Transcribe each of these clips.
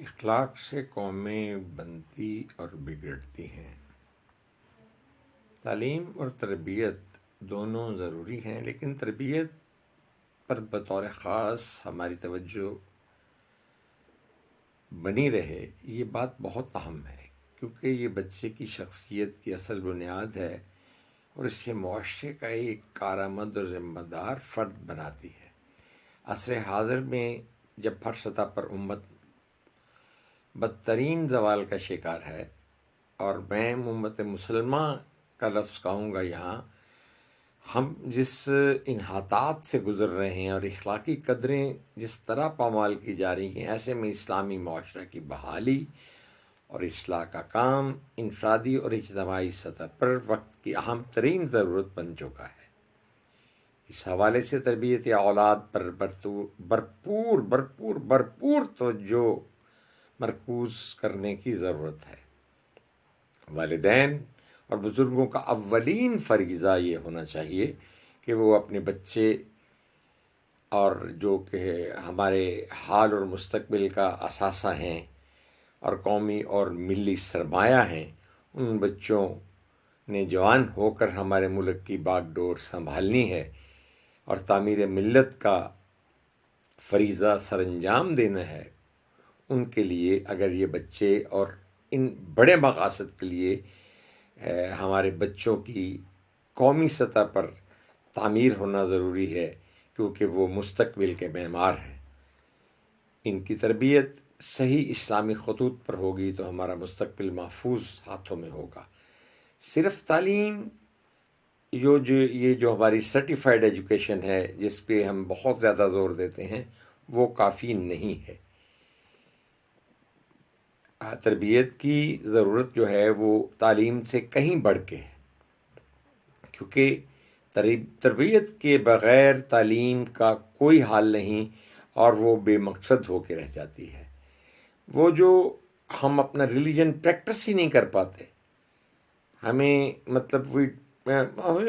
اخلاق سے قومیں بنتی اور بگڑتی ہیں۔ تعلیم اور تربیت دونوں ضروری ہیں، لیکن تربیت پر بطور خاص ہماری توجہ بنی رہے، یہ بات بہت اہم ہے، کیونکہ یہ بچے کی شخصیت کی اصل بنیاد ہے اور اسے معاشرے کا ایک کارآمد اور ذمہ دار فرد بناتی ہے۔ عصر حاضر میں جب ہر سطح پر امت بدترین زوال کا شکار ہے، اور میں امت مسلمہ کا لفظ کہوں گا یہاں، ہم جس انحطاط سے گزر رہے ہیں اور اخلاقی قدریں جس طرح پامال کی جا رہی ہیں، ایسے میں اسلامی معاشرہ کی بحالی اور اصلاح کا کام انفرادی اور اجتماعی سطح پر وقت کی اہم ترین ضرورت بن چکا ہے۔ اس حوالے سے تربیت اولاد پر بھرپور توجہ مرکوز کرنے کی ضرورت ہے۔ والدین اور بزرگوں کا اولین فریضہ یہ ہونا چاہیے کہ وہ اپنے بچے اور جو کہ ہمارے حال اور مستقبل کا اثاثہ ہیں اور قومی اور ملی سرمایہ ہیں، ان بچوں نے جوان ہو کر ہمارے ملک کی باغ ڈور سنبھالنی ہے اور تعمیر ملت کا فریضہ سر انجام دینا ہے۔ ان کے لیے اگر یہ بچے اور ان بڑے مقاصد کے لیے ہمارے بچوں کی قومی سطح پر تعمیر ہونا ضروری ہے، کیونکہ وہ مستقبل کے معمار ہیں۔ ان کی تربیت صحیح اسلامی خطوط پر ہوگی تو ہمارا مستقبل محفوظ ہاتھوں میں ہوگا۔ صرف تعلیم یہ جو ہماری سرٹیفائڈ ایجوکیشن ہے، جس پہ ہم بہت زیادہ زور دیتے ہیں، وہ کافی نہیں ہے۔ تربیت کی ضرورت جو ہے وہ تعلیم سے کہیں بڑھ کے ہے، کیونکہ تربیت کے بغیر تعلیم کا کوئی حال نہیں اور وہ بے مقصد ہو کے رہ جاتی ہے۔ وہ جو ہم اپنا ریلیجن پریکٹس ہی نہیں کر پاتے، ہمیں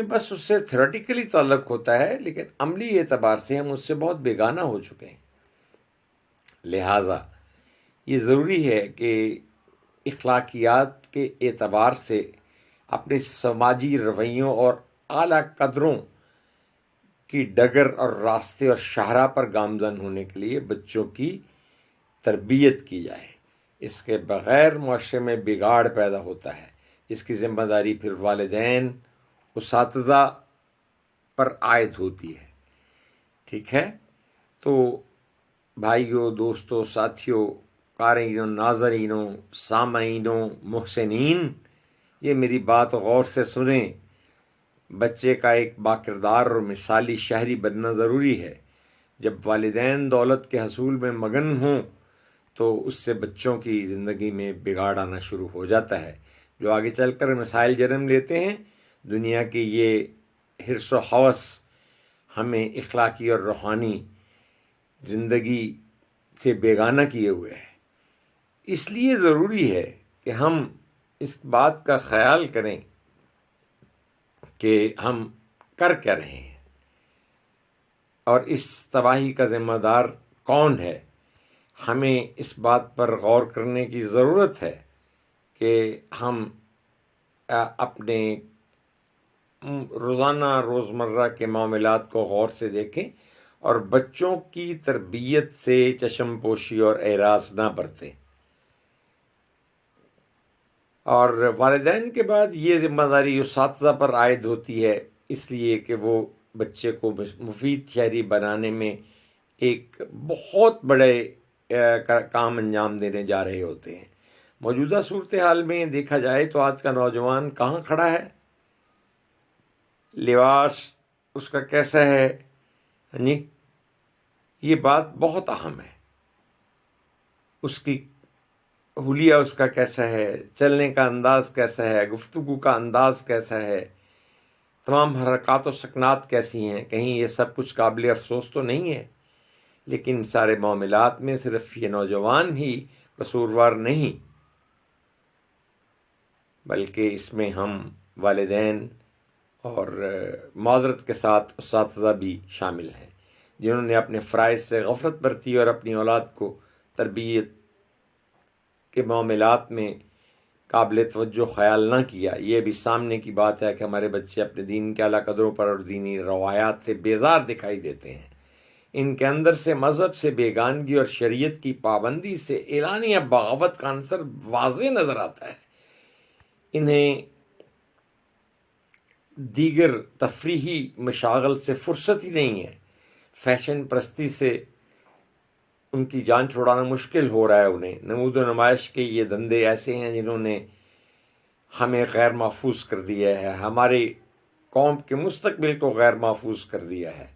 بس اس سے تھیوریٹیکلی تعلق ہوتا ہے، لیکن عملی اعتبار سے ہم اس سے بہت بیگانہ ہو چکے ہیں۔ لہٰذا یہ ضروری ہے کہ اخلاقیات کے اعتبار سے اپنے سماجی رویوں اور اعلیٰ قدروں کی ڈگر اور راستے اور شاہراہ پر گامزن ہونے کے لیے بچوں کی تربیت کی جائے۔ اس کے بغیر معاشرے میں بگاڑ پیدا ہوتا ہے، جس کی ذمہ داری پھر والدین، اساتذہ پر عائد ہوتی ہے۔ ٹھیک ہے؟ تو بھائیوں، دوستوں، ساتھیوں، قارئینوں، ناظرینوں، سامعینوں، محسنین، یہ میری بات غور سے سنیں۔ بچے کا ایک باکردار اور مثالی شہری بننا ضروری ہے۔ جب والدین دولت کے حصول میں مگن ہوں تو اس سے بچوں کی زندگی میں بگاڑ آنا شروع ہو جاتا ہے، جو آگے چل کر مسائل جنم لیتے ہیں۔ دنیا کی یہ حرص و ہوس ہمیں اخلاقی اور روحانی زندگی سے بیگانہ کیے ہوئے ہے۔ اس لیے ضروری ہے کہ ہم اس بات کا خیال کریں کہ ہم کر کیا رہے ہیں اور اس تباہی کا ذمہ دار کون ہے۔ ہمیں اس بات پر غور کرنے کی ضرورت ہے کہ ہم اپنے روزمرہ کے معاملات کو غور سے دیکھیں اور بچوں کی تربیت سے چشم پوشی اور اعراض نہ برتیں۔ اور والدین کے بعد یہ ذمہ داری اساتذہ پر عائد ہوتی ہے، اس لیے کہ وہ بچے کو مفید شہری بنانے میں ایک بہت بڑے کام انجام دینے جا رہے ہوتے ہیں۔ موجودہ صورتحال میں دیکھا جائے تو آج کا نوجوان کہاں کھڑا ہے، لباس اس کا کیسا ہے، یہ بات بہت اہم ہے۔ اس کی حلیہ اس کا کیسا ہے، چلنے کا انداز کیسا ہے، گفتگو کا انداز کیسا ہے، تمام حرکات و سکنات کیسی ہیں۔ کہیں یہ سب کچھ قابل افسوس تو نہیں ہے، لیکن سارے معاملات میں صرف یہ نوجوان ہی قصوروار نہیں، بلکہ اس میں ہم والدین اور معذرت کے ساتھ اساتذہ بھی شامل ہیں، جنہوں نے اپنے فرائض سے غفلت برتی اور اپنی اولاد کو تربیت کے معاملات میں قابل توجہ خیال نہ کیا، یہ بھی سامنے کی بات ہے کہ ہمارے بچے اپنے دین کے اعلیٰ قدروں پر اور دینی روایات سے بیزار دکھائی دیتے ہیں۔ ان کے اندر سے مذہب سے بیگانگی اور شریعت کی پابندی سے اعلانیہ بغاوت کا عنصر واضح نظر آتا ہے۔ انہیں دیگر تفریحی مشاغل سے فرصت ہی نہیں ہے، فیشن پرستی سے ان کی جان چھڑانا مشکل ہو رہا ہے انہیں۔ نمود و نمائش کے یہ دھندے ایسے ہیں جنہوں نے ہمیں غیر محفوظ کر دیا ہے، ہماری قوم کے مستقبل کو غیر محفوظ کر دیا ہے۔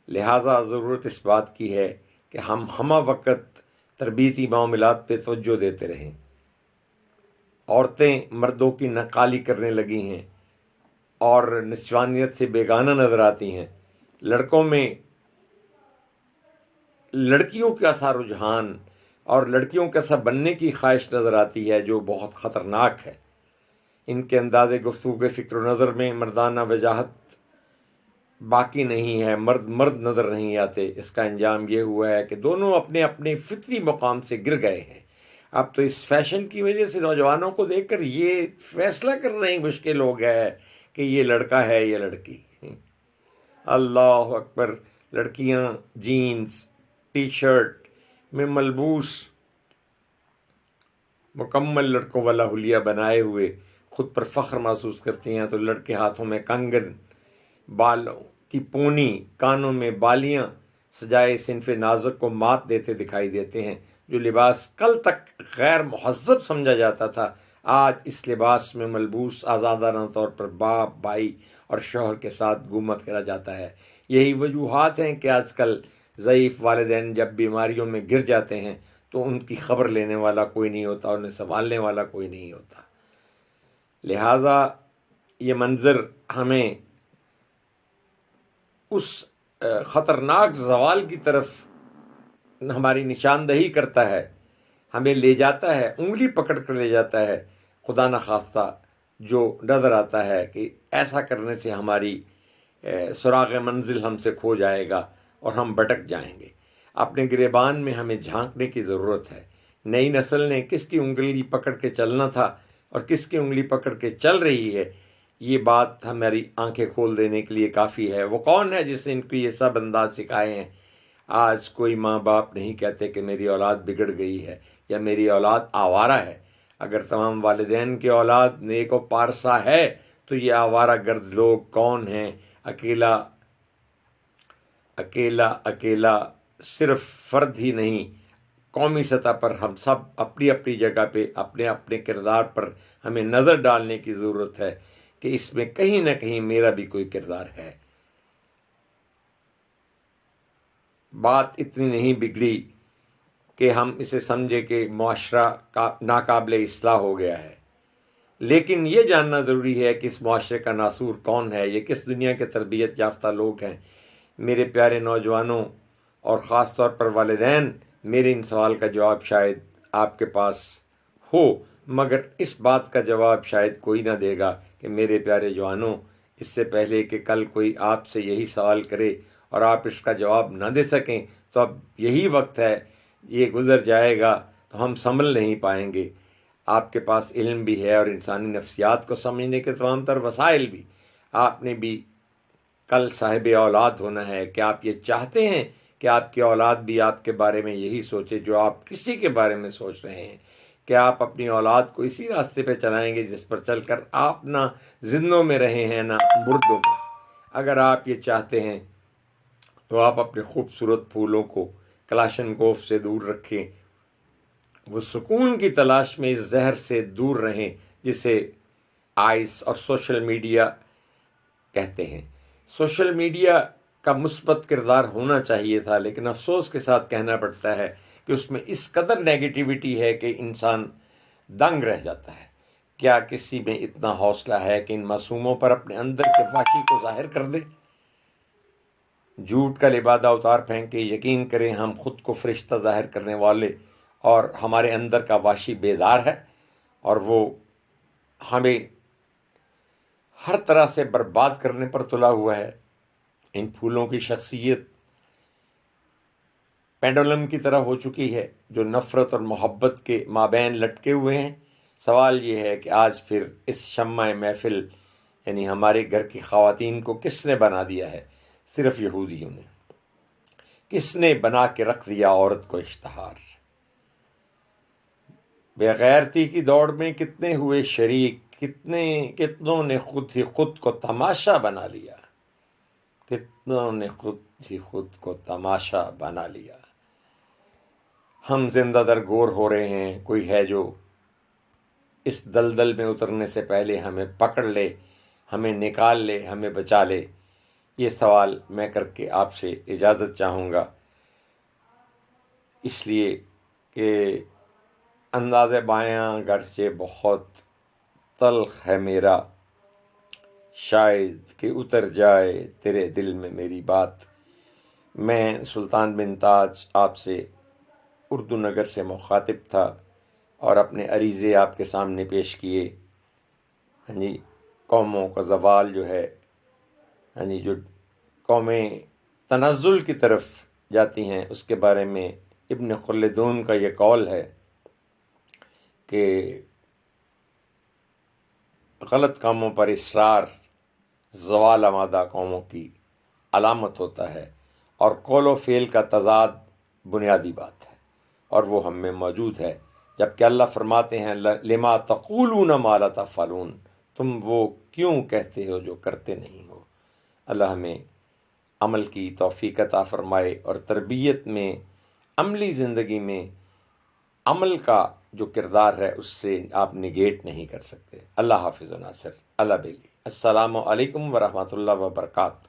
لہٰذا ضرورت اس بات کی ہے کہ ہم ہمہ وقت تربیتی معاملات پہ توجہ دیتے رہیں۔ عورتیں مردوں کی نقالی کرنے لگی ہیں اور نسوانیت سے بیگانہ نظر آتی ہیں۔ لڑکوں میں لڑکیوں کا سا رجحان اور لڑکیوں کا سا بننے کی خواہش نظر آتی ہے، جو بہت خطرناک ہے۔ ان کے انداز گفتگو کے فکر و نظر میں مردانہ وجاہت باقی نہیں ہے، مرد نظر نہیں آتے۔ اس کا انجام یہ ہوا ہے کہ دونوں اپنے اپنے فطری مقام سے گر گئے ہیں۔ اب تو اس فیشن کی وجہ سے نوجوانوں کو دیکھ کر یہ فیصلہ کرنا ہی مشکل ہو گیا ہے کہ یہ لڑکا ہے یا لڑکی۔ اللہ اکبر! لڑکیاں جینز ٹی شرٹ میں ملبوس مکمل لڑکوں والا حلیہ بنائے ہوئے خود پر فخر محسوس کرتی ہیں، تو لڑکے ہاتھوں میں کنگن، بالوں کی پونی، کانوں میں بالیاں سجائے صنف نازک کو مات دیتے دکھائی دیتے ہیں۔ جو لباس کل تک غیر مہذب سمجھا جاتا تھا، آج اس لباس میں ملبوس آزادانہ طور پر باپ، بھائی اور شوہر کے ساتھ گھوما پھرا جاتا ہے۔ یہی وجوہات ہیں کہ آج کل ضعیف والدین جب بیماریوں میں گر جاتے ہیں تو ان کی خبر لینے والا کوئی نہیں ہوتا، انہیں سنبھالنے والا کوئی نہیں ہوتا۔ لہٰذا یہ منظر ہمیں اس خطرناک زوال کی طرف ہماری نشاندہی کرتا ہے، ہمیں لے جاتا ہے، انگلی پکڑ کر لے جاتا ہے۔ خدا نخواستہ جو نظر آتا ہے کہ ایسا کرنے سے ہماری سراغ منزل ہم سے کھو جائے گا اور ہم بھٹک جائیں گے۔ اپنے گریبان میں ہمیں جھانکنے کی ضرورت ہے۔ نئی نسل نے کس کی انگلی پکڑ کے چلنا تھا اور کس کی انگلی پکڑ کے چل رہی ہے، یہ بات ہماری آنکھیں کھول دینے کے لیے کافی ہے۔ وہ کون ہے جس نے ان کو یہ سب انداز سکھائے ہیں؟ آج کوئی ماں باپ نہیں کہتے کہ میری اولاد بگڑ گئی ہے یا میری اولاد آوارہ ہے۔ اگر تمام والدین کی اولاد نیک و پارسا ہے تو یہ آوارہ گرد لوگ کون ہیں؟ اکیلا صرف فرد ہی نہیں، قومی سطح پر ہم سب اپنی اپنی جگہ پہ اپنے اپنے کردار پر ہمیں نظر ڈالنے کی ضرورت ہے کہ اس میں کہیں نہ کہیں میرا بھی کوئی کردار ہے۔ بات اتنی نہیں بگڑی کہ ہم اسے سمجھے کہ معاشرہ ناقابل اصلاح ہو گیا ہے، لیکن یہ جاننا ضروری ہے کہ اس معاشرے کا ناسور کون ہے، یہ کس دنیا کے تربیت یافتہ لوگ ہیں۔ میرے پیارے نوجوانوں اور خاص طور پر والدین، میرے ان سوال کا جواب شاید آپ کے پاس ہو، مگر اس بات کا جواب شاید کوئی نہ دے گا کہ میرے پیارے جوانوں، اس سے پہلے کہ کل کوئی آپ سے یہی سوال کرے اور آپ اس کا جواب نہ دے سکیں تو اب یہی وقت ہے، یہ گزر جائے گا تو ہم سنبھل نہیں پائیں گے۔ آپ کے پاس علم بھی ہے اور انسانی نفسیات کو سمجھنے کے تمام تر وسائل بھی۔ آپ نے بھی کل صاحب اولاد ہونا ہے۔ کیا آپ یہ چاہتے ہیں کہ آپ کی اولاد بھی آپ کے بارے میں یہی سوچے جو آپ کسی کے بارے میں سوچ رہے ہیں؟ کیا آپ اپنی اولاد کو اسی راستے پہ چلائیں گے جس پر چل کر آپ نہ زندوں میں رہے ہیں نہ مردوں میں؟ اگر آپ یہ چاہتے ہیں تو آپ اپنے خوبصورت پھولوں کو کلاشن کوف سے دور رکھیں، وہ سکون کی تلاش میں اس زہر سے دور رہیں جسے آئس اور سوشل میڈیا کہتے ہیں۔ سوشل میڈیا کا مثبت کردار ہونا چاہیے تھا، لیکن افسوس کے ساتھ کہنا پڑتا ہے کہ اس میں اس قدر نیگیٹیوٹی ہے کہ انسان دنگ رہ جاتا ہے۔ کیا کسی میں اتنا حوصلہ ہے کہ ان معصوموں پر اپنے اندر کے وحشی کو ظاہر کر دے؟ جھوٹ کا لبادہ اتار پھینکے، یقین کریں ہم خود کو فرشتہ ظاہر کرنے والے اور ہمارے اندر کا وحشی بیدار ہے، اور وہ ہمیں ہر طرح سے برباد کرنے پر تلا ہوا ہے۔ ان پھولوں کی شخصیت پینڈولم کی طرح ہو چکی ہے جو نفرت اور محبت کے مابین لٹکے ہوئے ہیں۔ سوال یہ ہے کہ آج پھر اس شمع محفل یعنی ہمارے گھر کی خواتین کو کس نے بنا دیا ہے؟ صرف یہودیوں نے۔ کس نے بنا کے رکھ دیا عورت کو اشتہار؟ بے غیرتی کی دوڑ میں کتنے ہوئے شریک، کتنوں نے خود ہی خود کو تماشا بنا لیا، کتنوں نے خود ہی خود کو تماشا بنا لیا۔ ہم زندہ در گور ہو رہے ہیں، کوئی ہے جو اس دلدل میں اترنے سے پہلے ہمیں پکڑ لے، ہمیں نکال لے، ہمیں بچا لے؟ یہ سوال میں کر کے آپ سے اجازت چاہوں گا، اس لیے کہ انداز بیاں گرچہ بہت تلخ ہے میرا، شاید کہ اتر جائے تیرے دل میں میری بات۔ میں سلطان بن تاج آپ سے اردو نگر سے مخاطب تھا اور اپنے عریضے آپ کے سامنے پیش کیے۔ قوموں کا زوال جو ہے، جو قومیں تنزل کی طرف جاتی ہیں، اس کے بارے میں ابن خلدون کا یہ قول ہے کہ غلط کاموں پر اصرار زوال آمادہ قوموں کی علامت ہوتا ہے، اور قول و فعل کا تضاد بنیادی بات ہے، اور وہ ہم میں موجود ہے۔ جبکہ اللہ فرماتے ہیں لما تقولون ما لا تفعلون، تم وہ کیوں کہتے ہو جو کرتے نہیں ہو۔ اللہ ہمیں عمل کی توفیق عطا فرمائے، اور تربیت میں، عملی زندگی میں عمل کا جو کردار ہے اس سے آپ نگیٹ نہیں کر سکتے۔ اللہ حافظ و ناصر، اللہ بیلی۔ السلام علیکم ورحمۃ اللہ وبرکاتہ۔